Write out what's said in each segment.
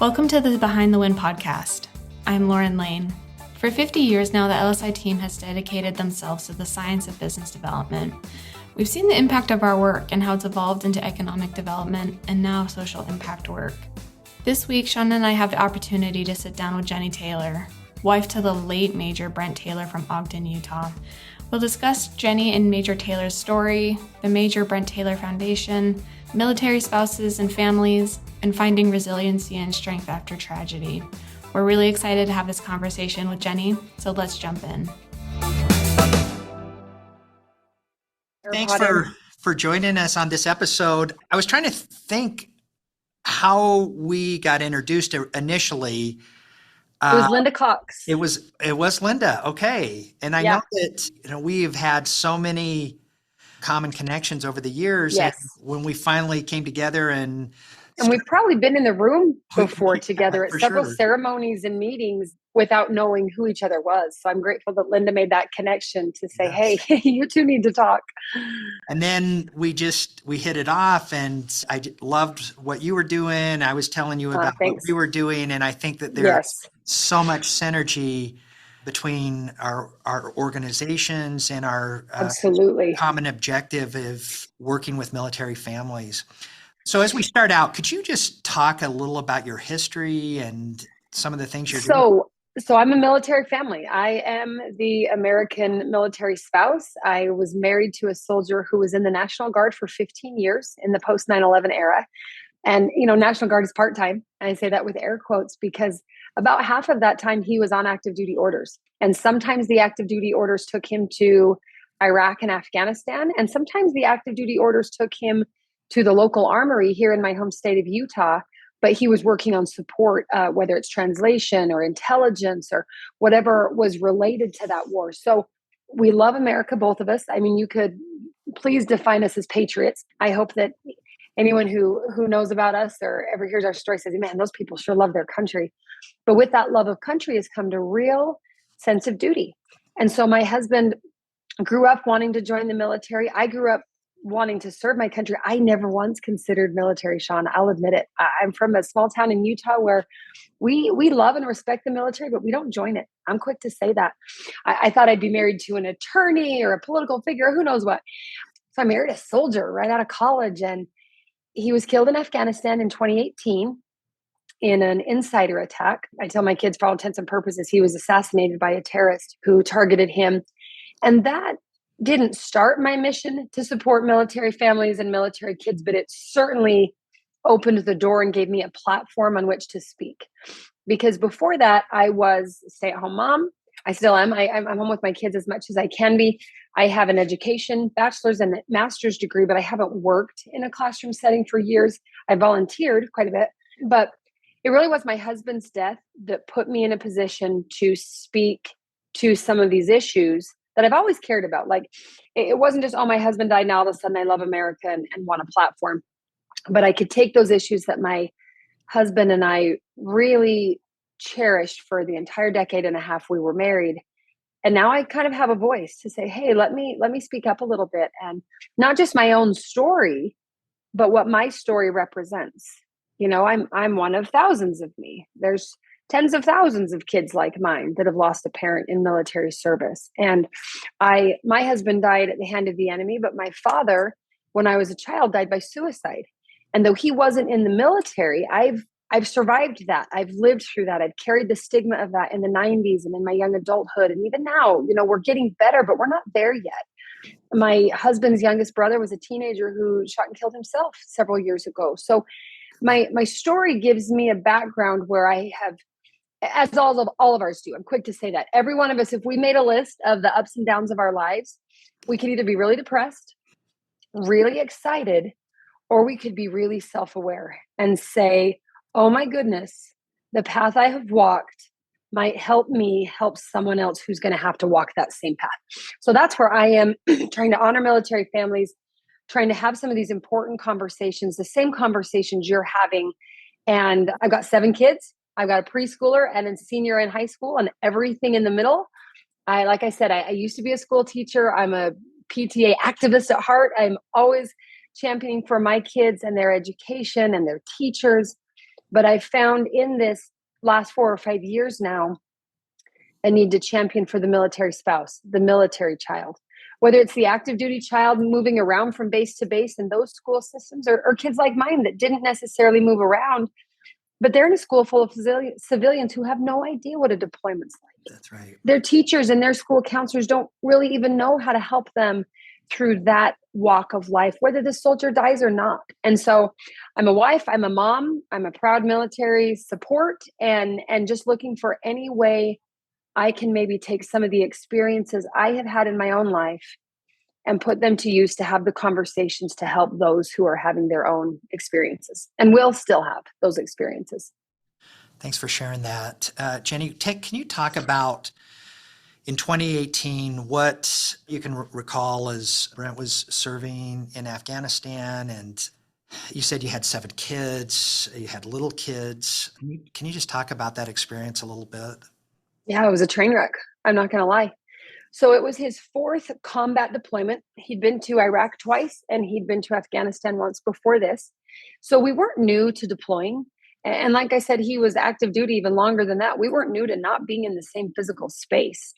Welcome to the Behind the Wind podcast. I'm Lauren Lane. For 50 years now, the LSI team has dedicated themselves to the science of business development. We've seen the impact of our work and how it's evolved into economic development and now social impact work. This week, Sean and I have the opportunity to sit down with Jennie Taylor, wife to the late Major Brent Taylor from Ogden, Utah. We'll discuss Jennie and Major Taylor's story, the Major Brent Taylor Foundation, military spouses and families, and finding resiliency and strength after tragedy. We're really excited to have this conversation with Jennie, so let's jump in. Thanks for joining us on this episode. I was trying to think how we got introduced initially. It was Linda Cox. It was Linda. Okay. And I know that, we've had so many common connections over the years. Yes. And when we finally came together and we've probably been in the room before together at several sure. ceremonies and meetings without knowing who each other was. So I'm grateful that Linda made that connection to say, Hey, you two need to talk. And then we hit it off, and I loved what you were doing. I was telling you about what we were doing. And I think that there's so much synergy between our organizations and our common objective of working with military families. So as we start out, could you just talk a little about your history and some of the things you're doing? So I'm a military family. I am the American military spouse. I was married to a soldier who was in the National Guard for 15 years in the post 9/11 era. And, National Guard is part-time. I say that with air quotes because about half of that time he was on active duty orders. And sometimes the active duty orders took him to Iraq and Afghanistan. And sometimes the active duty orders took him to the local armory here in my home state of Utah, but he was working on support, whether it's translation or intelligence or whatever was related to that war. So we love America, both of us. I mean, you could please define us as patriots. I hope that anyone who knows about us or ever hears our story says, man, those people sure love their country. But with that love of country has come to real sense of duty. And so my husband grew up wanting to join the military. I grew up wanting to serve my country. I never once considered military, Sean. I'll admit it. I'm from a small town in Utah where we love and respect the military, but we don't join it. I'm quick to say that. I thought I'd be married to an attorney or a political figure, who knows what. So I married a soldier right out of college, and he was killed in Afghanistan in 2018 in an insider attack. I tell my kids, for all intents and purposes, he was assassinated by a terrorist who targeted him. And that didn't start my mission to support military families and military kids, but it certainly opened the door and gave me a platform on which to speak. Because before that, I was a stay-at-home mom. I still am. I'm home with my kids as much as I can be. I have an education, bachelor's and master's degree, but I haven't worked in a classroom setting for years. I volunteered quite a bit, but it really was my husband's death that put me in a position to speak to some of these issues that I've always cared about. Like, it wasn't just, my husband died, now all of a sudden I love America and want a platform. But I could take those issues that my husband and I really cherished for the entire decade and a half we were married. And now I kind of have a voice to say, hey, let me speak up a little bit, and not just my own story, but what my story represents. I'm one of thousands of me. There's tens of thousands of kids like mine that have lost a parent in military service. And my husband died at the hand of the enemy, but my father, when I was a child, died by suicide. And though he wasn't in the military, I've survived that. I've lived through that. I've carried the stigma of that in the 90s and in my young adulthood. And even now, we're getting better, but we're not there yet. My husband's youngest brother was a teenager who shot and killed himself several years ago. So my story gives me a background where I have, as all of ours do, I'm quick to say that every one of us, if we made a list of the ups and downs of our lives, we could either be really depressed, really excited, or we could be really self-aware and say, oh my goodness, the path I have walked might help me help someone else who's going to have to walk that same path. So that's where I am, trying to honor military families, trying to have some of these important conversations, the same conversations you're having. And I've got 7 kids. I've got a preschooler and a senior in high school and everything in the middle. Like I said, I used to be a school teacher. I'm a PTA activist at heart. I'm always championing for my kids and their education and their teachers. But I found in this last 4 or 5 years now, a need to champion for the military spouse, the military child, whether it's the active duty child moving around from base to base in those school systems, or kids like mine that didn't necessarily move around, but they're in a school full of civilians who have no idea what a deployment's like. That's right. Their teachers and their school counselors don't really even know how to help them through that walk of life, whether the soldier dies or not. And so I'm a wife, I'm a mom, I'm a proud military support, and just looking for any way I can maybe take some of the experiences I have had in my own life and put them to use to have the conversations to help those who are having their own experiences and will still have those experiences. Thanks for sharing that. Jennie, can you talk about in 2018, what you can recall as Brent was serving in Afghanistan, and you said you had 7 kids, you had little kids. Can you just talk about that experience a little bit? Yeah, it was a train wreck. I'm not going to lie. So it was his 4th combat deployment. He'd been to Iraq twice, and he'd been to Afghanistan once before this. So we weren't new to deploying. And like I said, he was active duty even longer than that. We weren't new to not being in the same physical space.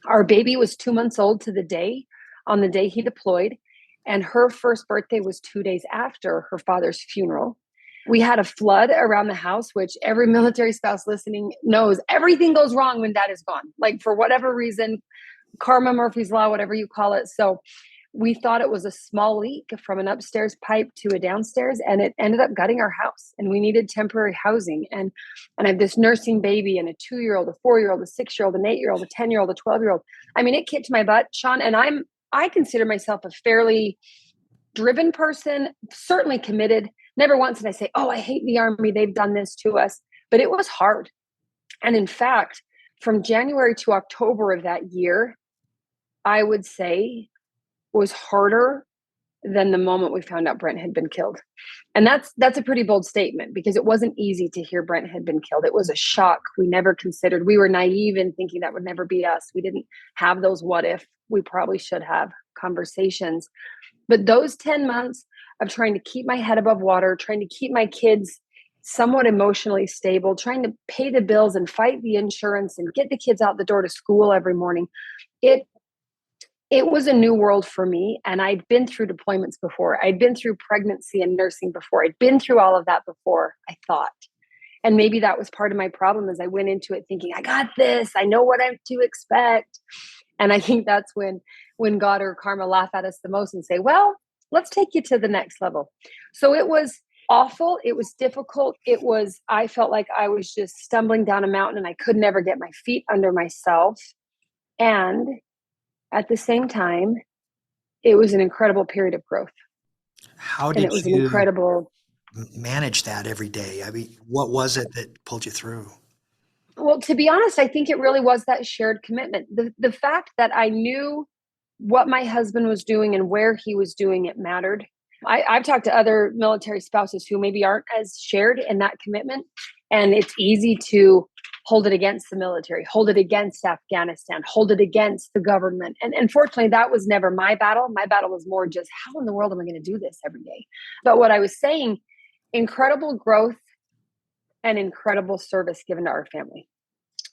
Our baby was 2 months old to the day on the day he deployed. And her first birthday was 2 days after her father's funeral. We had a flood around the house, which every military spouse listening knows everything goes wrong when dad is gone. Like, for whatever reason, karma, Murphy's Law, whatever you call it. So we thought it was a small leak from an upstairs pipe to a downstairs, and it ended up gutting our house, and we needed temporary housing. And I have this nursing baby and a 2-year-old, a 4-year-old, a 6-year-old, an 8-year-old, a 10-year-old, a 12-year-old. I mean, it kicked my butt, Sean, and I consider myself a fairly driven person, certainly committed. Never once did I say, oh, I hate the Army, they've done this to us. But it was hard. And in fact, from January to October of that year, I would say was harder than the moment we found out Brent had been killed. And that's a pretty bold statement, because it wasn't easy to hear Brent had been killed. It was a shock we never considered. We were naive in thinking that would never be us. We didn't have those what if. We probably should have conversations. But those 10 months of trying to keep my head above water, trying to keep my kids somewhat emotionally stable, trying to pay the bills and fight the insurance and get the kids out the door to school every morning, it was a new world for me. And I'd been through deployments before. I'd been through pregnancy and nursing before. I'd been through all of that before, I thought. And maybe that was part of my problem, as I went into it thinking, I got this. I know what I'm to expect. And I think that's when God or karma laugh at us the most and say, well, let's take you to the next level. So it was awful. It was difficult. I felt like I was just stumbling down a mountain and I could never get my feet under myself. And at the same time, it was an incredible period of growth. How did you manage that every day? I mean, what was it that pulled you through? Well, to be honest, I think it really was that shared commitment. The fact that I knew what my husband was doing and where he was doing it mattered. I've talked to other military spouses who maybe aren't as shared in that commitment, and it's easy to hold it against the military, hold it against Afghanistan, hold it against the government. And fortunately, that was never my battle. My battle was more just, how in the world am I going to do this every day? But what I was saying, incredible growth and incredible service given to our family.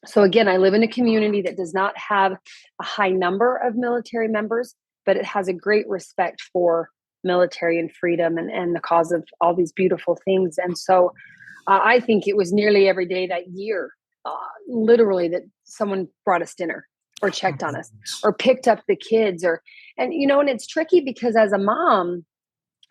So again, I live in a community that does not have a high number of military members, but it has a great respect for military and freedom and the cause of all these beautiful things. And so I think it was nearly every day that year, literally, that someone brought us dinner or checked on us or picked up the kids and it's tricky because as a mom,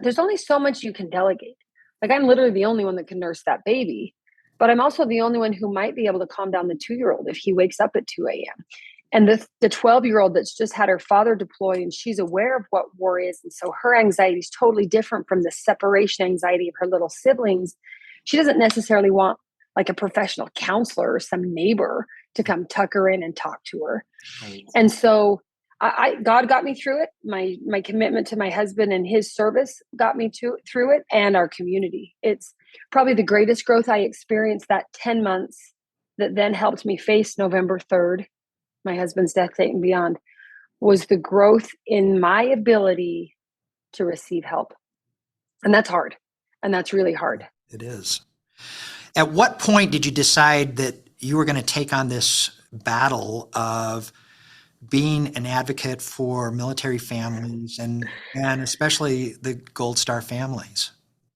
there's only so much you can delegate. Like, I'm literally the only one that can nurse that baby, but I'm also the only one who might be able to calm down the 2-year-old if he wakes up at 2 a.m. And the 12-year-old that's just had her father deploy, and she's aware of what war is. And so her anxiety is totally different from the separation anxiety of her little siblings. She doesn't necessarily want like a professional counselor or some neighbor to come tuck her in and talk to her. Right. And so God got me through it. My commitment to my husband and his service got me through it, and our community. It's probably the greatest growth I experienced that 10 months that then helped me face November 3rd, my husband's death date and beyond, was the growth in my ability to receive help. And that's hard. And that's really hard. It is. At what point did you decide that you were going to take on this battle of being an advocate for military families and especially the Gold Star families?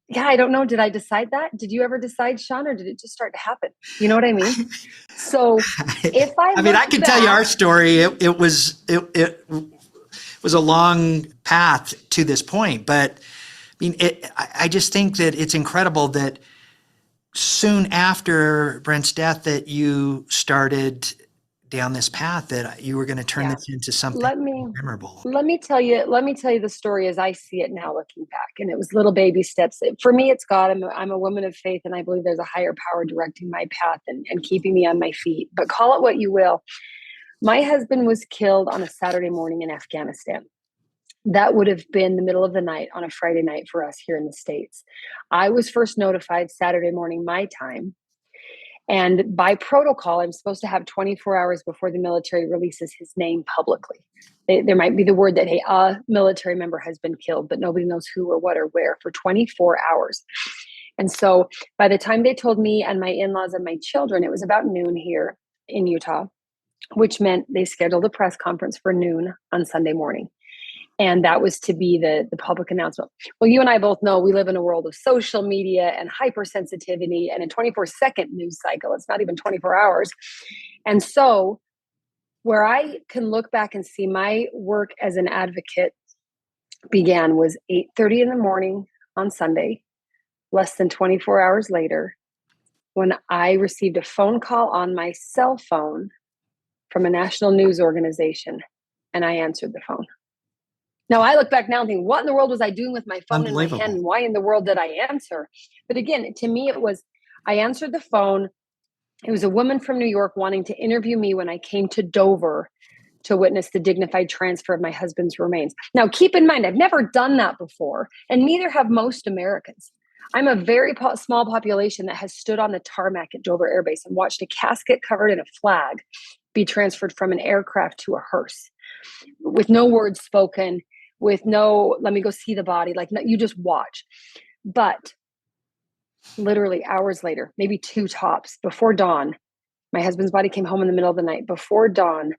Yeah, I don't know. Did I decide that? Did you ever decide, Sean, or did it just start to happen? You know what I mean? So if I can tell you our story. It was a long path to this point, but I mean, I just think that it's incredible that soon after Brent's death that you started down this path, that you were going to turn this into something memorable. Let me tell you the story as I see it now, looking back. And it was little baby steps. For me, it's God. I'm a woman of faith, and I believe there's a higher power directing my path and keeping me on my feet. But call it what you will. My husband was killed on a Saturday morning in Afghanistan. That would have been the middle of the night on a Friday night for us here in the States. I was first notified Saturday morning, my time. And by protocol, I'm supposed to have 24 hours before the military releases his name publicly. There might be the word that, hey, a military member has been killed, but nobody knows who or what or where for 24 hours. And so by the time they told me and my in-laws and my children, it was about noon here in Utah, which meant they scheduled a press conference for noon on Sunday morning. And that was to be the public announcement. Well, you and I both know we live in a world of social media and hypersensitivity and a 24-second news cycle. It's not even 24 hours. And so where I can look back and see my work as an advocate began was 8:30 in the morning on Sunday, less than 24 hours later, when I received a phone call on my cell phone from a national news organization, and I answered the phone. Now, I look back now and think, what in the world was I doing with my phone in my hand? And why in the world did I answer? But again, to me, it was, I answered the phone. It was a woman from New York wanting to interview me when I came to Dover to witness the dignified transfer of my husband's remains. Now, keep in mind, I've never done that before, and neither have most Americans. I'm a very small population that has stood on the tarmac at Dover Air Base and watched a casket covered in a flag be transferred from an aircraft to a hearse with no words spoken, with no, let me go see the body. Like, no, you just watch. But literally hours later, maybe 2 tops, before dawn, my husband's body came home in the middle of the night. Before dawn,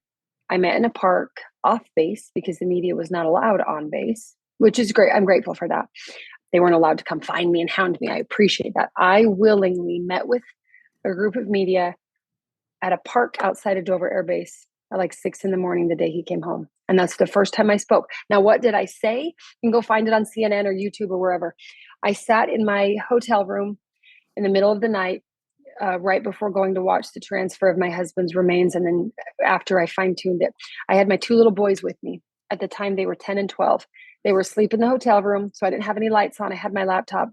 I met in a park off base because the media was not allowed on base, which is great. I'm grateful for that. They weren't allowed to come find me and hound me. I appreciate that. I willingly met with a group of media at a park outside of Dover Air Base at like 6 a.m. the day he came home. And that's the first time I spoke. Now, what did I say? You can go find it on CNN or YouTube or wherever. I sat in my hotel room in the middle of the night, right before going to watch the transfer of my husband's remains. And then after I fine-tuned it, I had my 2 little boys with me. At the time, they were 10 and 12. They were asleep in the hotel room, so I didn't have any lights on. I had my laptop.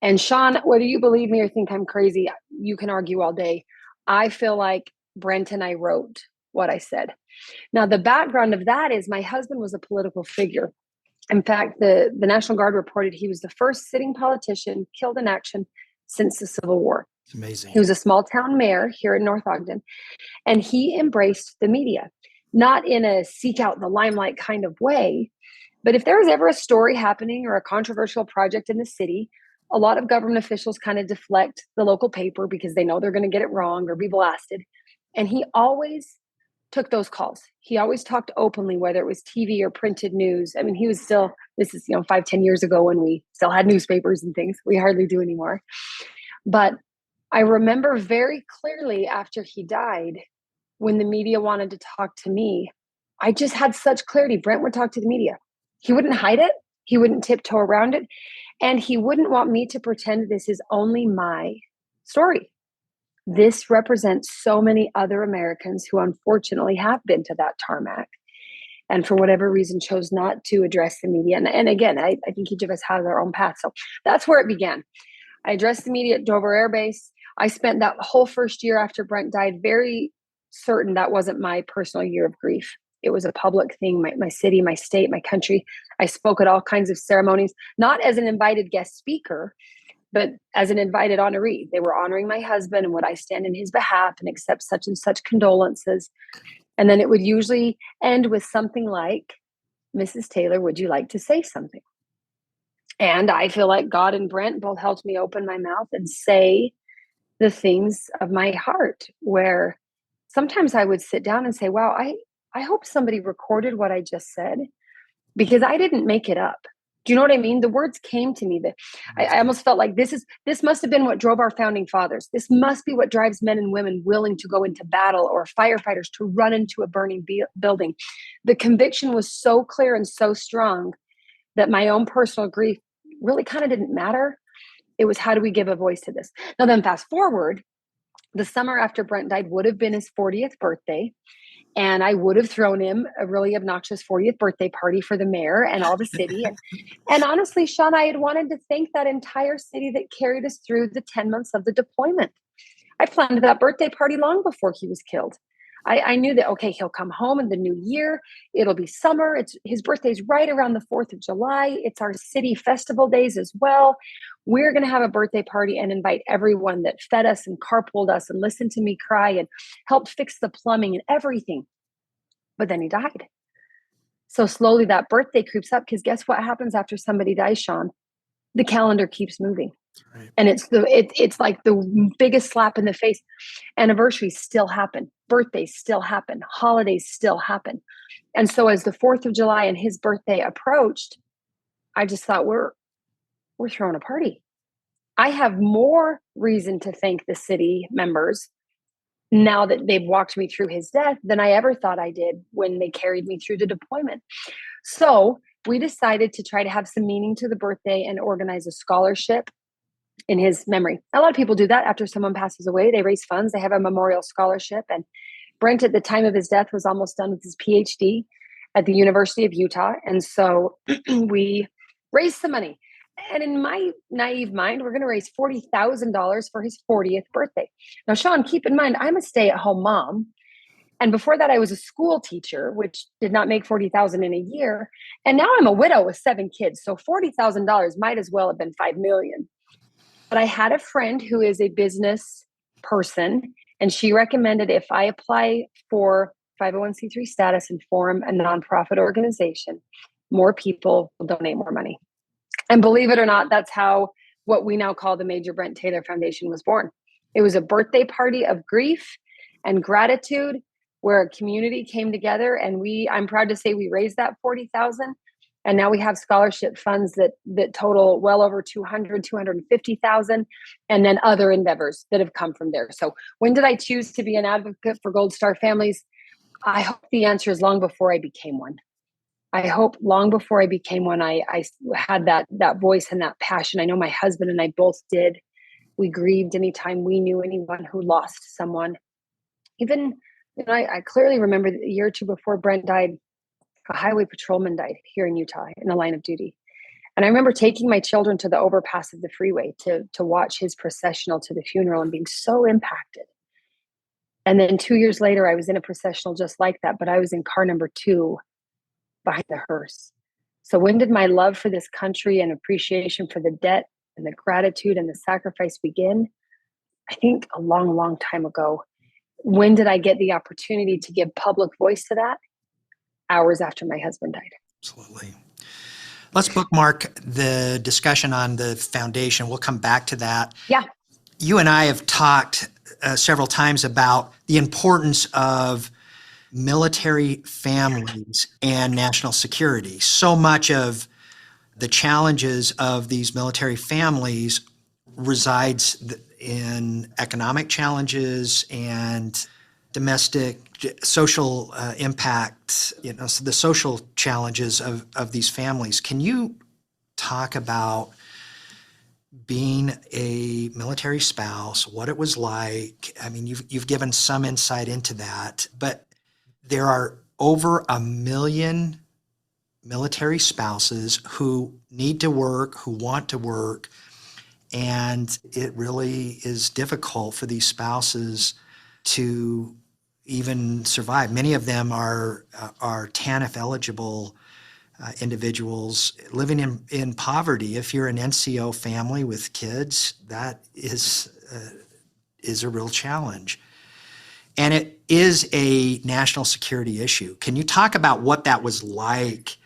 And Sean, whether you believe me or think I'm crazy, you can argue all day. I feel like Brent and I wrote what I said. Now, the background of that is my husband was a political figure. In fact, the National Guard reported he was the first sitting politician killed in action since the Civil War. It's amazing. He was a small town mayor here in North Ogden, and he embraced the media, not in a seek out the limelight kind of way. But if there was ever a story happening or a controversial project in the city, a lot of government officials kind of deflect the local paper because they know they're going to get it wrong or be blasted. And he always took those calls. He always talked openly, whether it was TV or printed news. I mean, he was still, this is, 5-10 years ago when we still had newspapers and things. We hardly do anymore. But I remember very clearly after he died, when the media wanted to talk to me, I just had such clarity. Brent would talk to the media. He wouldn't hide it. He wouldn't tiptoe around it. And he wouldn't want me to pretend this is only my story. This represents so many other Americans who unfortunately have been to that tarmac and for whatever reason chose not to address the media. And again, I think each of us has our own path. So that's where it began. I addressed the media at Dover Air Base. I spent that whole first year after Brent died very certain that wasn't my personal year of grief. It was a public thing, my city, my state, my country. I spoke at all kinds of ceremonies, not as an invited guest speaker, but as an invited honoree. They were honoring my husband and would I stand in his behalf and accept such and such condolences. And then it would usually end with something like, Mrs. Taylor, would you like to say something? And I feel like God and Brent both helped me open my mouth and say the things of my heart, where sometimes I would sit down and say, wow, I hope somebody recorded what I just said, because I didn't make it up. Do you know what I mean? The words came to me that I almost felt like this must have been what drove our founding fathers. This must be what drives men and women willing to go into battle, or firefighters to run into a burning building. The conviction was so clear and so strong that my own personal grief really kind of didn't matter. It was, how do we give a voice to this? Now then, fast forward, the summer after Brent died would have been his 40th birthday. And I would have thrown him a really obnoxious 40th birthday party for the mayor and all the city. And honestly, Sean, I had wanted to thank that entire city that carried us through the 10 months of the deployment. I planned that birthday party long before he was killed. I knew that, okay, he'll come home in the new year. It'll be summer. His birthday's right around the 4th of July. It's our city festival days as well. We're going to have a birthday party and invite everyone that fed us and carpooled us and listened to me cry and helped fix the plumbing and everything. But then he died. So slowly that birthday creeps up, because guess what happens after somebody dies, Sean? The calendar keeps moving. Right. And it's like the biggest slap in the face. Anniversaries still happen. Birthdays still happen. Holidays still happen. And so as the 4th of July and his birthday approached, I just thought, we're throwing a party. I have more reason to thank the city members now that they've walked me through his death than I ever thought I did when they carried me through the deployment. So we decided to try to have some meaning to the birthday and organize a scholarship in his memory. A lot of people do that after someone passes away. They raise funds, they have a memorial scholarship. And Brent, at the time of his death, was almost done with his PhD at the University of Utah. And so we raised some money. And in my naive mind, we're going to raise $40,000 for his 40th birthday. Now, Sean, keep in mind, I'm a stay-at-home mom. And before that, I was a school teacher, which did not make $40,000 in a year. And now I'm a widow with 7 kids. So $40,000 might as well have been $5 million. But I had a friend who is a business person, and she recommended if I apply for 501c3 status and form a nonprofit organization, more people will donate more money. And believe it or not, that's how what we now call the Major Brent Taylor Foundation was born. It was a birthday party of grief and gratitude, where a community came together, and I'm proud to say we raised that $40,000. And now we have scholarship funds that total well over $250,000, and then other endeavors that have come from there. So when did I choose to be an advocate for Gold Star families? I hope the answer is long before I became one. I hope long before I became one, I had that voice and that passion. I know my husband and I both did. We grieved anytime we knew anyone who lost someone. Even, I clearly remember a year or two before Brent died, a highway patrolman died here in Utah in the line of duty. And I remember taking my children to the overpass of the freeway to watch his processional to the funeral and being so impacted. And then 2 years later, I was in a processional just like that, but I was in car number 2 behind the hearse. So when did my love for this country and appreciation for the debt and the gratitude and the sacrifice begin? I think a long, long time ago. When did I get the opportunity to give public voice to that? Hours after my husband died. Absolutely. Let's bookmark the discussion on the foundation. We'll come back to that. Yeah. You and I have talked several times about the importance of military families and national security. So much of the challenges of these military families resides in economic challenges and domestic social impact, so the social challenges of these families. Can you talk about being a military spouse, what it was like? I mean, you've given some insight into that, but there are over 1 million military spouses who need to work, who want to work, and it really is difficult for these spouses to even survive. Many of them are TANF eligible individuals living in poverty. If you're an NCO family with kids, that is a real challenge. And it is a national security issue. Can you talk about what that was like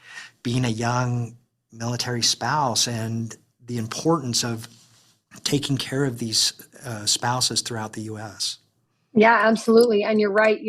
being a young military spouse and the importance of taking care of these spouses throughout the U.S. Yeah, absolutely. And you're right.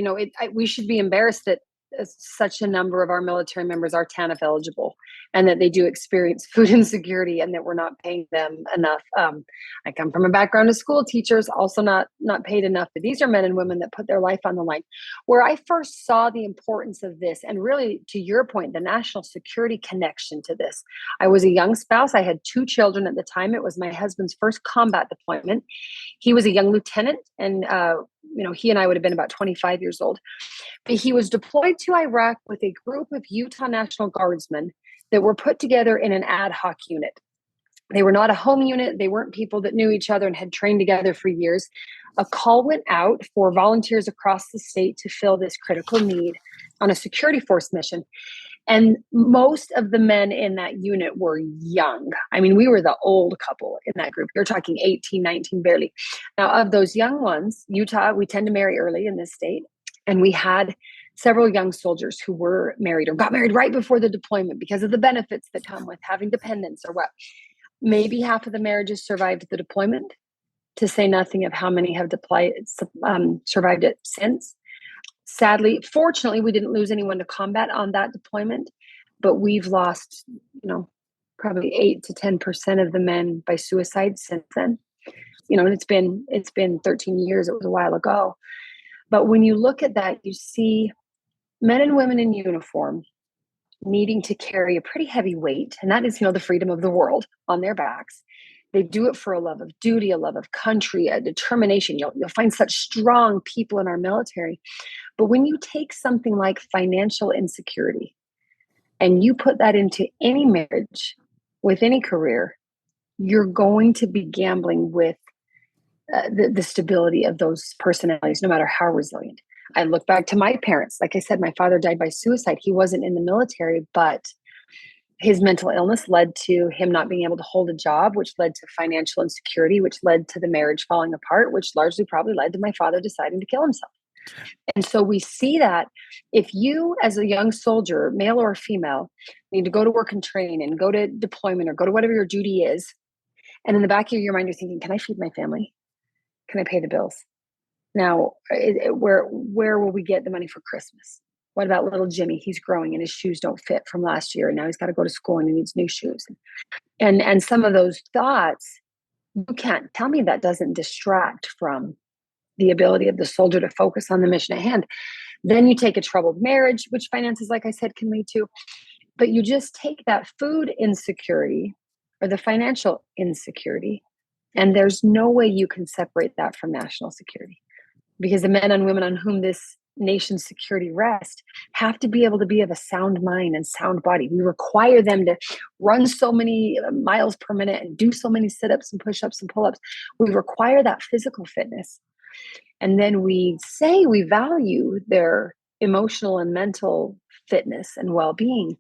We should be embarrassed that such a number of our military members are TANF eligible and that they do experience food insecurity and that we're not paying them enough. I come from a background of school teachers, also not paid enough, but these are men and women that put their life on the line. Where I first saw the importance of this, and really to your point, the national security connection to this. I was a young spouse. I had 2 children at the time. It was my husband's first combat deployment. He was a young lieutenant, and he and I would have been about 25 years old. But he was deployed to Iraq with a group of Utah National Guardsmen that were put together in an ad hoc unit. They were not a home unit. They weren't people that knew each other and had trained together for years. A call went out for volunteers across the state to fill this critical need on a security force mission. And most of the men in that unit were young. I mean, we were the old couple in that group. You're talking 18, 19, barely. Now, of those young ones, Utah, we tend to marry early in this state. And we had several young soldiers who were married or got married right before the deployment because of the benefits that come with having dependents or what. Maybe half of the marriages survived the deployment, to say nothing of how many have survived it since. Sadly, fortunately, we didn't lose anyone to combat on that deployment, but we've lost, probably 8 to 10% of the men by suicide since then. And it's been 13 years. It was a while ago. But when you look at that, you see men and women in uniform needing to carry a pretty heavy weight, and that is, the freedom of the world on their backs. They do it for a love of duty, a love of country, a determination. You'll find such strong people in our military. But when you take something like financial insecurity and you put that into any marriage, with any career, you're going to be gambling with the stability of those personalities, no matter how resilient. I look back to my parents. Like I said, my father died by suicide. He wasn't in the military, but his mental illness led to him not being able to hold a job, which led to financial insecurity, which led to the marriage falling apart, which largely probably led to my father deciding to kill himself. And so we see that if you, as a young soldier, male or female, need to go to work and train and go to deployment or go to whatever your duty is, and in the back of your mind, you're thinking, can I feed my family? Can I pay the bills? Now, where will we get the money for Christmas? What about little Jimmy? He's growing and his shoes don't fit from last year. And now he's got to go to school and he needs new shoes. And some of those thoughts, you can't tell me that doesn't distract from the ability of the soldier to focus on the mission at hand. Then you take a troubled marriage, which finances, like I said, can lead to. But you just take that food insecurity or the financial insecurity, and there's no way you can separate that from national security, because the men and women on whom this nation's security rests have to be able to be of a sound mind and sound body. We require them to run so many miles per minute and do so many sit-ups and push-ups and pull-ups. We require that physical fitness. And then we say we value their emotional and mental fitness and well-being.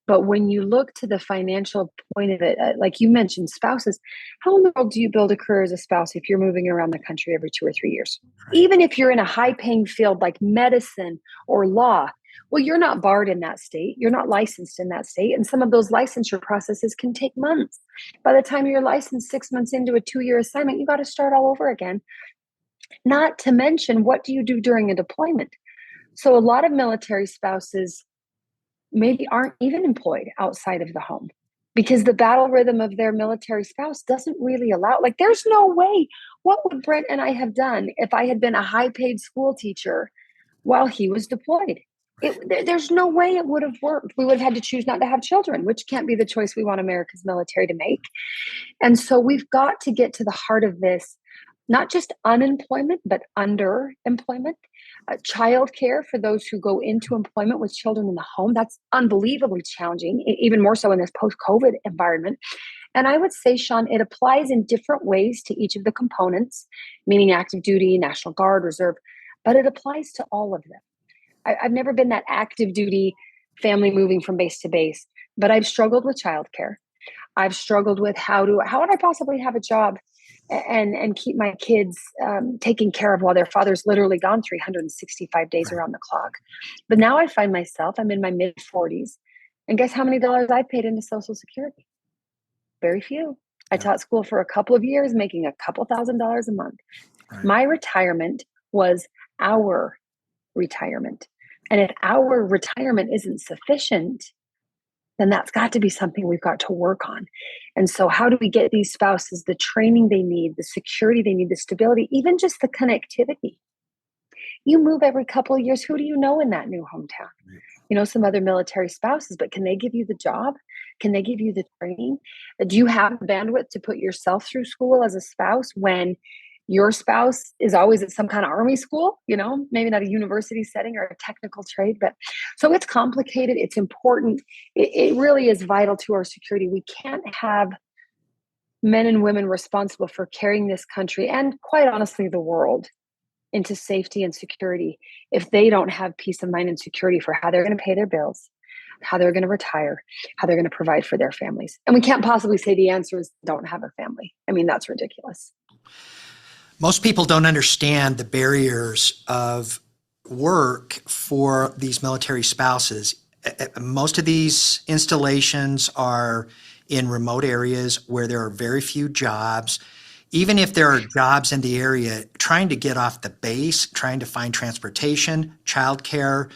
But when you look to the financial point of it, like you mentioned, spouses, how in the world do you build a career as a spouse if you're moving around the country every 2 or 3 years? Right. Even if you're in a high-paying field like medicine or law, well, you're not barred in that state. You're not licensed in that state. And some of those licensure processes can take months. By the time you're licensed 6 months into a 2-year assignment, you got to start all over again. Not to mention, what do you do during a deployment? So a lot of military spouses maybe aren't even employed outside of the home because the battle rhythm of their military spouse doesn't really allow. Like, there's no way. What would Brent and I have done if I had been a high-paid school teacher while he was deployed? There's no way it would have worked. We would have had to choose not to have children, which can't be the choice we want America's military to make. And so we've got to get to the heart of this. Not just unemployment, but underemployment. Childcare for those who go into employment with children in the home. That's unbelievably challenging, even more so in this post-COVID environment. And I would say, Sean, it applies in different ways to each of the components, meaning active duty, National Guard, Reserve, but it applies to all of them. I've never been that active duty family moving from base to base, but I've struggled with childcare. I've struggled with how would I possibly have a job and keep my kids taken care of while their father's literally gone 365 days around the clock. But now I find myself, I'm in my mid-40s, and guess how many dollars I paid into Social Security? Very few. I taught school for a couple of years, making a couple $1,000s a month. Right. My retirement was our retirement. And if our retirement isn't sufficient, then that's got to be something we've got to work on. And so how do we get these spouses the training they need, the security they need, the stability, even just the connectivity? You move every couple of years. Who do you know in that new hometown? You know, some other military spouses, but can they give you the job? Can they give you the training? Do you have the bandwidth to put yourself through school as a spouse when your spouse is always at some kind of army school, you know, maybe not a university setting or a technical trade, but so it's complicated. It's important. It really is vital to our security. We can't have men and women responsible for carrying this country and quite honestly, the world into safety and security if they don't have peace of mind and security for how they're going to pay their bills, how they're going to retire, how they're going to provide for their families. And we can't possibly say the answer is don't have a family. I mean, that's ridiculous. Most people don't understand the barriers of work for these military spouses. Most of these installations are in remote areas where there are very few jobs. Even if there are jobs in the area, trying to get off the base, trying to find transportation, childcare.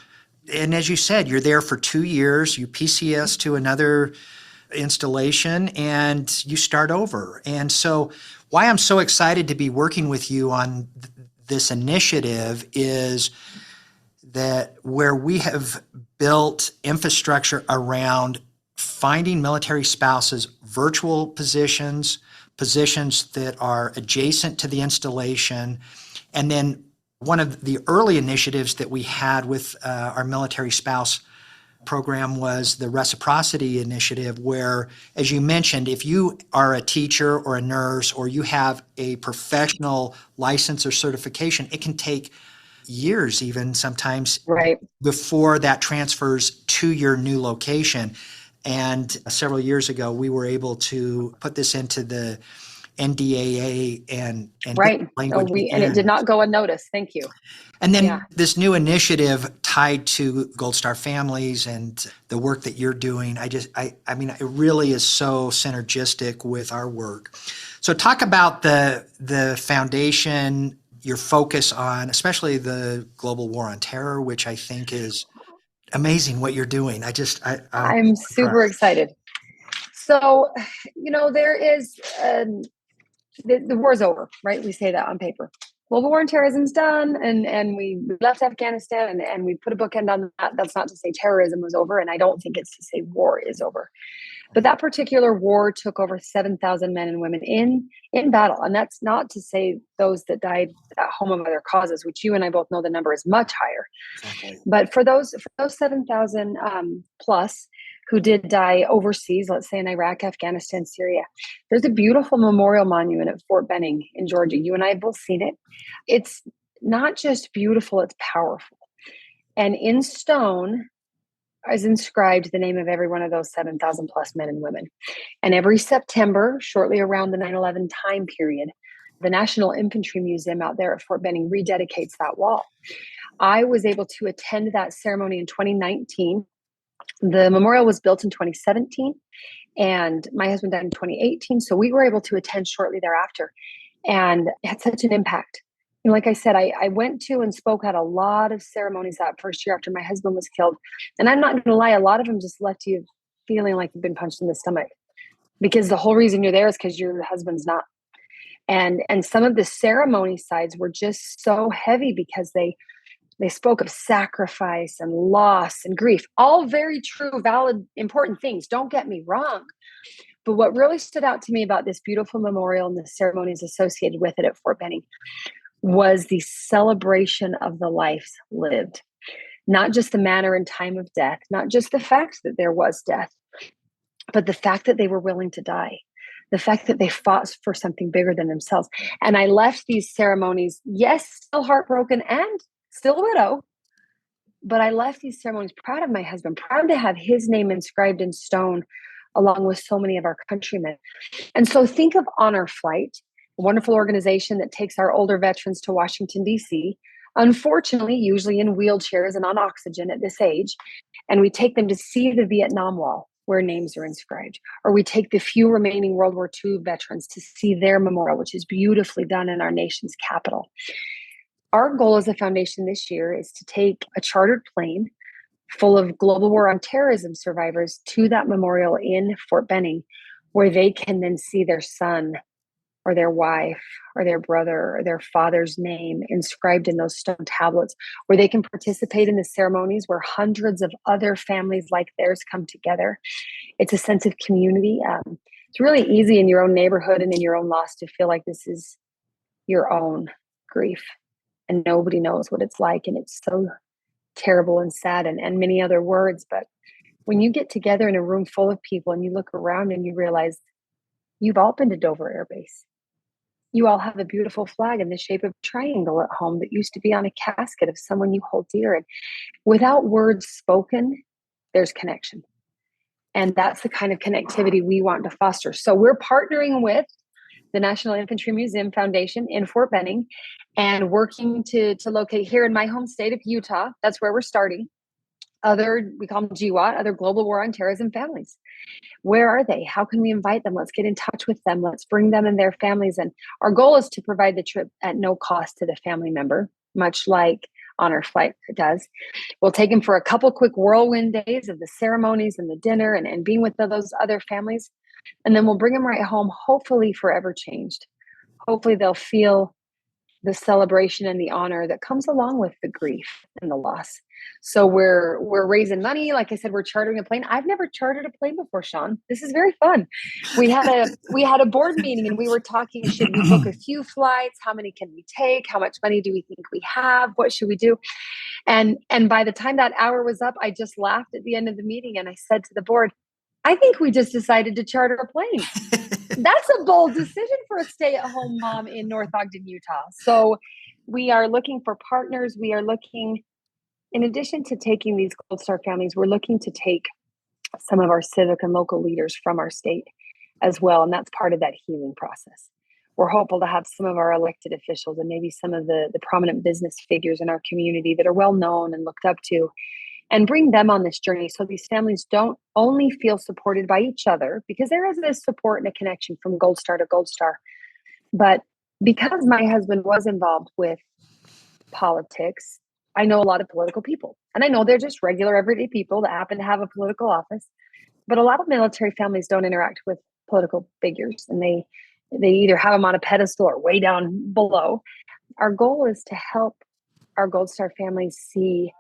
And as you said, you're there for 2 years, you PCS to another installation, and you start over. And so why I'm so excited to be working with you on this initiative is that where we have built infrastructure around finding military spouses, virtual positions that are adjacent to the installation. And then one of the early initiatives that we had with our military spouse program was the reciprocity initiative, where, as you mentioned, if you are a teacher or a nurse or you have a professional license or certification, it can take years, even sometimes, right, before that transfers to your new location. And several years ago, we were able to put this into the NDAA and right. language. And it did not go unnoticed. Thank you. And then this new initiative tied to Gold Star families and the work that you're doing, I mean, it really is so synergistic with our work. So talk about the foundation, your focus on, especially the global war on terror, which I think is amazing what you're doing. I'm super excited. So, you know, there is, the war's over, right? We say that on paper. Global war on terrorism is done, and we left Afghanistan, and we put a bookend on that. That's not to say terrorism was over, and I don't think it's to say war is over. But that particular war took over 7,000 men and women in battle. And that's not to say those that died at home of other causes, which you and I both know the number is much higher. Exactly. But for those 7,000 plus who did die overseas, let's say in Iraq, Afghanistan, Syria, there's a beautiful memorial monument at Fort Benning in Georgia. You and I have both seen it. It's not just beautiful, it's powerful. And in stone is inscribed the name of every one of those 7,000 plus men and women. And every September, shortly around the 9/11 time period, the National Infantry Museum out there at Fort Benning rededicates that wall. I was able to attend that ceremony in 2019. The memorial was built in 2017, and my husband died in 2018. So we were able to attend shortly thereafter, and it had such an impact. And like I said, I went to and spoke at a lot of ceremonies that first year after my husband was killed. And I'm not going to lie, a lot of them just left you feeling like you've been punched in the stomach, because the whole reason you're there is because your husband's not. And some of the ceremony sides were just so heavy because they spoke of sacrifice and loss and grief, all very true, valid, important things. Don't get me wrong. But what really stood out to me about this beautiful memorial and the ceremonies associated with it at Fort Benning was the celebration of the lives lived. Not just the manner and time of death, not just the fact that there was death, but the fact that they were willing to die, the fact that they fought for something bigger than themselves. And I left these ceremonies, yes, still heartbroken and still a widow, but I left these ceremonies proud of my husband, proud to have his name inscribed in stone along with so many of our countrymen. And so think of Honor Flight, a wonderful organization that takes our older veterans to Washington, D.C., unfortunately, usually in wheelchairs and on oxygen at this age, and we take them to see the Vietnam Wall. where names are inscribed. Or we take the few remaining World War II veterans to see their memorial, which is beautifully done in our nation's capital. Our goal as a foundation this year is to take a chartered plane full of global war on terrorism survivors to that memorial in Fort Benning, where they can then see their son or their wife or their brother or their father's name inscribed in those stone tablets, where they can participate in the ceremonies where hundreds of other families like theirs come together. It's a sense of community. It's really easy in your own neighborhood and in your own loss to feel like this is your own grief and nobody knows what it's like. And it's so terrible and sad and many other words. But when you get together in a room full of people and you look around and you realize you've all been to Dover Air Base. You all have a beautiful flag in the shape of a triangle at home that used to be on a casket of someone you hold dear. And without words spoken, there's connection. And that's the kind of connectivity we want to foster. So we're partnering with the National Infantry Museum Foundation in Fort Benning and working to locate here in my home state of Utah. That's where we're starting. We call them GWAT, other global war on terrorism families. Where are they? How can we invite them? Let's get in touch with them. Let's bring them and their families. And our goal is to provide the trip at no cost to the family member, much like Honor Flight does. We'll take them for a couple quick whirlwind days of the ceremonies and the dinner and being with those other families. And then we'll bring them right home, hopefully forever changed. Hopefully they'll feel the celebration and the honor that comes along with the grief and the loss. So we're raising money. Like I said, we're chartering a plane. I've never chartered a plane before, Sean. This is very fun. We had a board meeting and we were talking, should we book a few flights? How many can we take? How much money do we think we have? What should we do? And by the time that hour was up, I just laughed at the end of the meeting and I said to the board, I think we just decided to charter a plane. That's a bold decision for a stay-at-home mom in North Ogden, Utah. So we are looking for partners. We are looking, in addition to taking these Gold Star families, we're looking to take some of our civic and local leaders from our state as well. And that's part of that healing process. We're hopeful to have some of our elected officials and maybe some of the prominent business figures in our community that are well known and looked up to, and bring them on this journey so these families don't only feel supported by each other, because there is this support and a connection from Gold Star to Gold Star. But because my husband was involved with politics, I know a lot of political people. And I know they're just regular, everyday people that happen to have a political office. But a lot of military families don't interact with political figures, and they either have them on a pedestal or way down below. Our goal is to help our Gold Star families see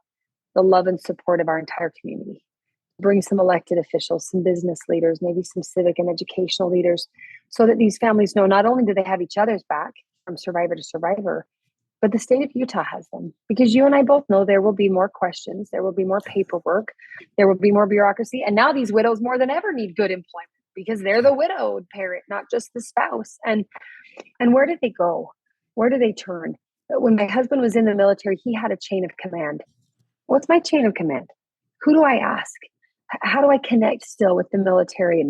the love and support of our entire community. Bring some elected officials, some business leaders, maybe some civic and educational leaders, so that these families know not only do they have each other's back from survivor to survivor, but the state of Utah has them. Because you and I both know there will be more questions, there will be more paperwork, there will be more bureaucracy. And now these widows more than ever need good employment because they're the widowed parent, not just the spouse. And where do they go? Where do they turn? When my husband was in the military, he had a chain of command. What's my chain of command? Who do I ask? How do I connect still with the military?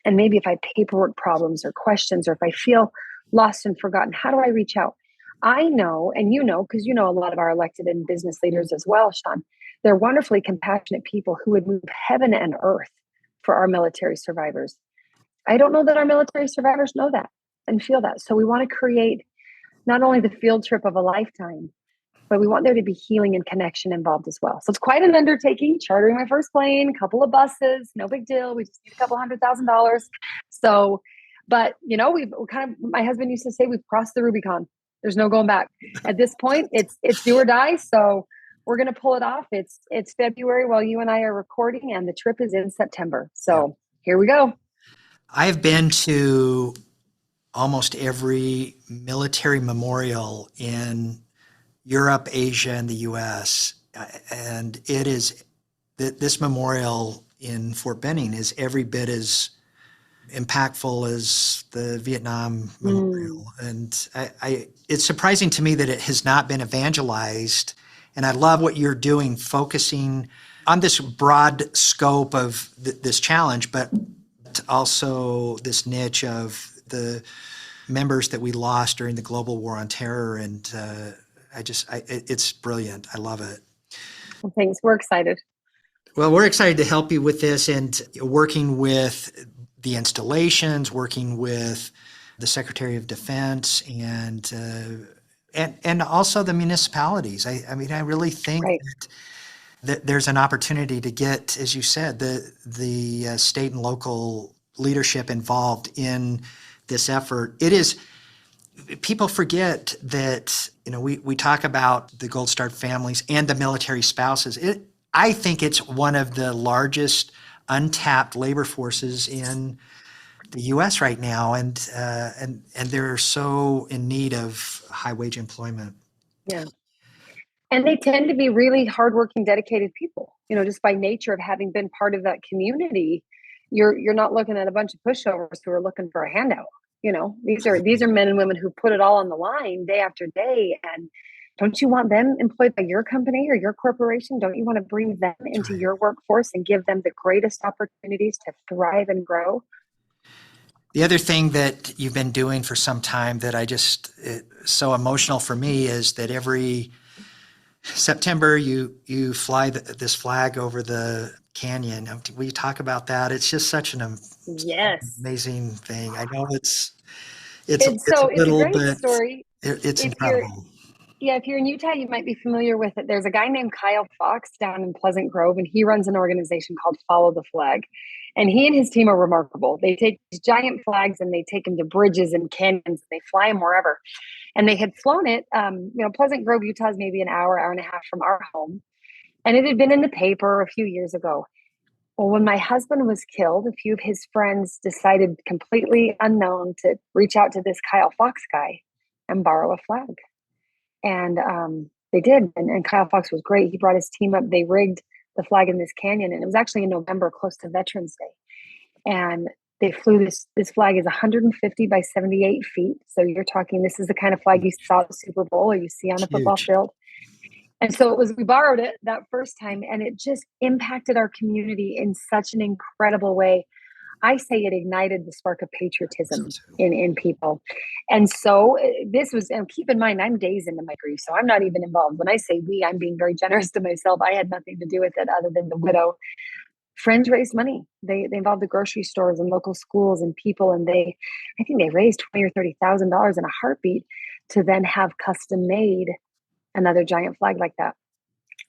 And maybe if I have paperwork problems or questions, or if I feel lost and forgotten, how do I reach out? I know, and you know, because you know a lot of our elected and business leaders as well, Sean, they're wonderfully compassionate people who would move heaven and earth for our military survivors. I don't know that our military survivors know that and feel that. So we want to create not only the field trip of a lifetime, but we want there to be healing and connection involved as well. So it's quite an undertaking, chartering my first plane, a couple of buses, no big deal. We just need a couple $100,000. So, but you know, we're my husband used to say, we've crossed the Rubicon. There's no going back. At this point, it's do or die. So we're going to pull it off. It's February while you and I are recording, and the trip is in September. So Here we go. I've been to almost every military memorial in Europe, Asia, and the US. And it is, this memorial in Fort Benning is every bit as impactful as the Vietnam Memorial. And it's surprising to me that it has not been evangelized. And I love what you're doing, focusing on this broad scope of this challenge, but also this niche of the members that we lost during the global war on terror. And it's brilliant. I love it. Well, thanks. We're excited. Well, we're excited to help you with this and working with the installations, working with the Secretary of Defense and also the municipalities. I mean, I really think Right. that there's an opportunity to get, as you said, the state and local leadership involved in this effort. It is, people forget that, we talk about the Gold Star families and the military spouses. I think it's one of the largest untapped labor forces in the U.S. right now, and they're so in need of high wage employment. Yeah. And they tend to be really hardworking, dedicated people, just by nature of having been part of that community. You're not looking at a bunch of pushovers who are looking for a handout. These are men and women who put it all on the line day after day. And don't you want them employed by your company or your corporation? Don't you want to bring them into your workforce and give them the greatest opportunities to thrive and grow? The other thing that you've been doing for some time that it's so emotional for me is that every September you fly this flag over the canyon. Will you talk about that? It's just such an amazing thing. I know it's a little, great but story. it's incredible. If you're in Utah, you might be familiar with it. There's a guy named Kyle Fox down in Pleasant Grove, and he runs an organization called Follow the Flag. And he and his team are remarkable. They take these giant flags and they take them to bridges and canyons. And they fly them wherever. And they had flown it. Pleasant Grove, Utah is maybe an hour and a half from our home. And it had been in the paper a few years ago. Well, when my husband was killed, a few of his friends decided, completely unknown, to reach out to this Kyle Fox guy and borrow a flag. And they did. And Kyle Fox was great. He brought his team up. They rigged the flag in this canyon. And it was actually in November, close to Veterans Day. And they flew this flag is 150 by 78 feet. So you're talking, this is the kind of flag you saw at the Super Bowl or you see on the football field. And so we borrowed it that first time, and it just impacted our community in such an incredible way. I say it ignited the spark of patriotism in people. And so this was, and keep in mind, I'm days into my grief, so I'm not even involved. When I say we, I'm being very generous to myself. I had nothing to do with it other than the widow. Friends raised money. They involved the grocery stores and local schools and people, and I think they raised $20,000 or $30,000 in a heartbeat to then have custom made another giant flag like that.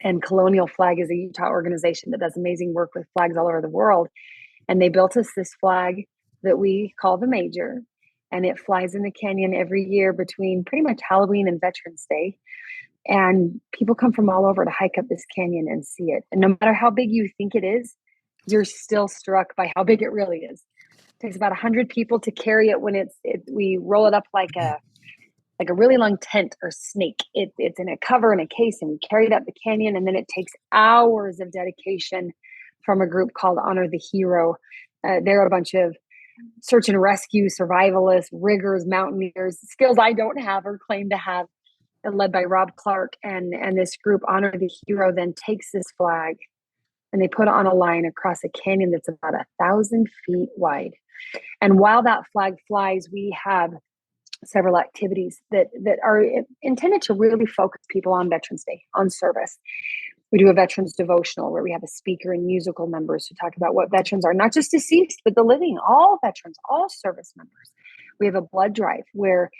And Colonial Flag is a Utah organization that does amazing work with flags all over the world. And they built us this flag that we call the Major, and it flies in the canyon every year between pretty much Halloween and Veterans Day. And people come from all over to hike up this canyon and see it. And no matter how big you think it is, you're still struck by how big it really is. It takes about 100 people to carry it when we roll it up like a really long tent or snake. It's in a cover and a case, and we carry it up the canyon. And then it takes hours of dedication from a group called Honor the Hero. They're a bunch of search and rescue survivalists, riggers, mountaineers, skills I don't have or claim to have, led by Rob Clark. And this group, Honor the Hero, then takes this flag and they put it on a line across a canyon that's about 1,000 feet wide. And while that flag flies, we have several activities that are intended to really focus people on Veterans Day, on service. We do a veterans devotional where we have a speaker and musical numbers to talk about what veterans are, not just deceased, but the living, all veterans, all service members. We have a blood drive where,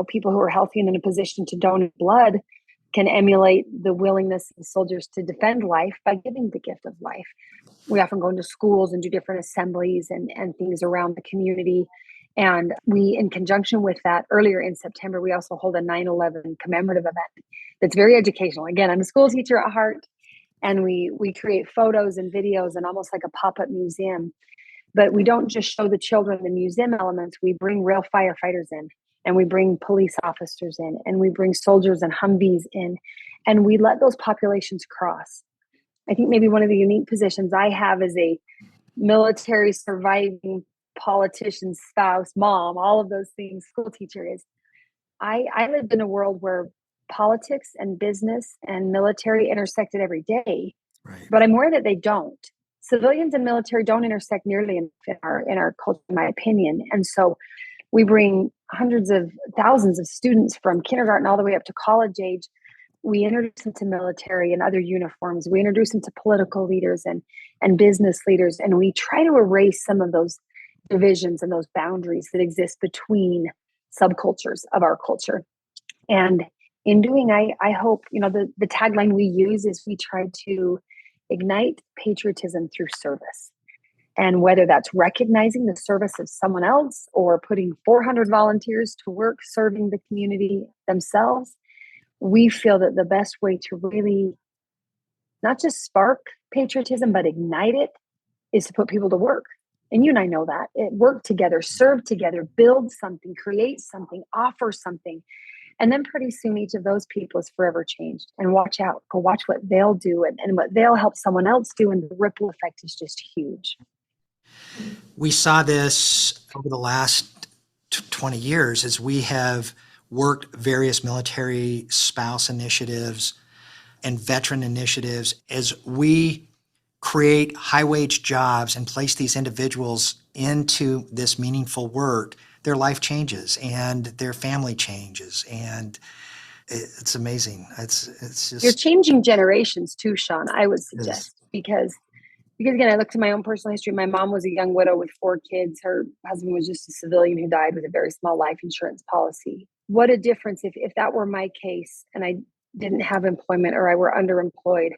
people who are healthy and in a position to donate blood can emulate the willingness of soldiers to defend life by giving the gift of life. We often go into schools and do different assemblies and things around the community. And we, in conjunction with that, earlier in September, we also hold a 9/11 commemorative event that's very educational. Again, I'm a school teacher at heart, and we create photos and videos and almost like a pop-up museum. But we don't just show the children the museum elements. We bring real firefighters in, and we bring police officers in, and we bring soldiers and Humvees in, and we let those populations cross. I think maybe one of the unique positions I have as a military surviving politician, spouse, mom, all of those things, school teacher, is I lived in a world where politics and business and military intersected every day, right. But I'm aware that they don't. Civilians and military don't intersect nearly in our culture, in my opinion. And so we bring hundreds of thousands of students from kindergarten all the way up to college age we introduce them to military and other uniforms. We introduce them to political leaders and business leaders, and we try to erase some of those divisions and those boundaries that exist between subcultures of our culture. And in doing, I hope, the tagline we use is we try to ignite patriotism through service. And whether that's recognizing the service of someone else or putting 400 volunteers to work serving the community themselves, we feel that the best way to really not just spark patriotism, but ignite it is to put people to work. And you and I know that. Work together, serve together, build something, create something, offer something. And then pretty soon each of those people is forever changed. And watch out, go watch what they'll do and what they'll help someone else do. And the ripple effect is just huge. We saw this over the last 20 years as we have worked various military spouse initiatives and veteran initiatives. As we create high-wage jobs and place these individuals into this meaningful work, their life changes and their family changes, and it's amazing. It's just, you're changing generations too, Sean. I would suggest because again, I looked at my own personal history. My mom was a young widow with 4 kids. Her husband was just a civilian who died with a very small life insurance policy. What a difference if that were my case and I didn't have employment or I were underemployed.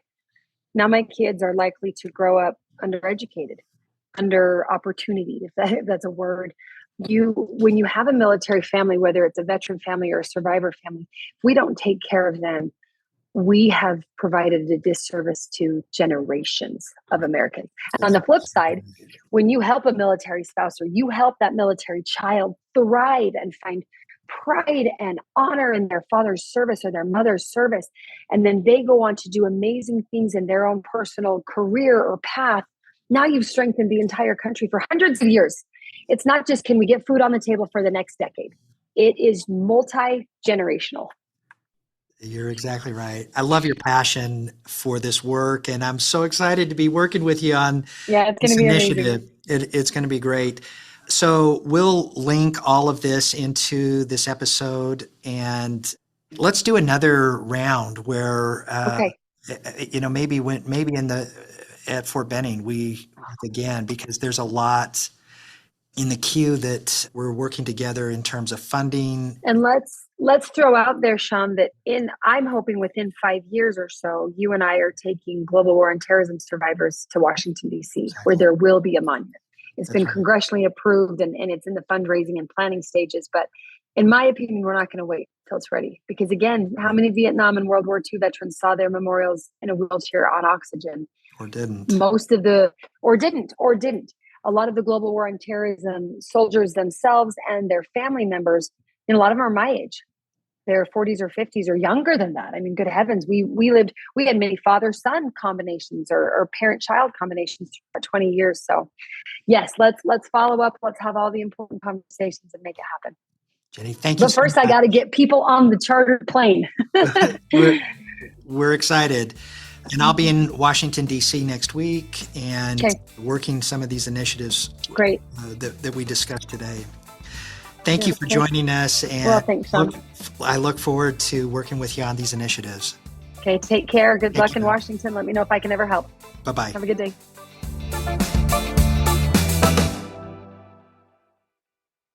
Now my kids are likely to grow up undereducated, under opportunity, if that's a word. When you have a military family, whether it's a veteran family or a survivor family, if we don't take care of them, we have provided a disservice to generations of Americans. And on the flip side, when you help a military spouse or you help that military child thrive and find pride and honor in their father's service or their mother's service, and then they go on to do amazing things in their own personal career or path, now you've strengthened the entire country for hundreds of years. It's not just, can we get food on the table for the next decade? It is multi-generational. You're exactly right. I love your passion for this work, and I'm so excited to be working with you on this initiative. It's going to be great. So we'll link all of this into this episode, and let's do another round where, maybe at Fort Benning we again, because there's a lot in the queue that we're working together in terms of funding. And let's throw out there, Sean, that I'm hoping within 5 years or so, you and I are taking global war and terrorism survivors to Washington, D.C., where there will be a monument. It's been congressionally approved and it's in the fundraising and planning stages. But in my opinion, we're not going to wait till it's ready. Because again, how many Vietnam and World War II veterans saw their memorials in a wheelchair on oxygen? Or didn't. Or didn't. A lot of the global war on terrorism soldiers themselves and their family members, a lot of them are my age. They're 40s or 50s or younger than that. I mean, good heavens, we had many father-son combinations or parent-child combinations for 20 years. So yes, let's follow up. Let's have all the important conversations and make it happen. Jennie, thank you. But first, I got to get people on the chartered plane. We're excited. And I'll be in Washington, D.C. next week and working some of these initiatives that we discussed today. Thank you for joining us. And thanks, Sean. I look forward to working with you on these initiatives. Okay, take care. Good luck in Washington. Let me know if I can ever help. Bye-bye. Have a good day.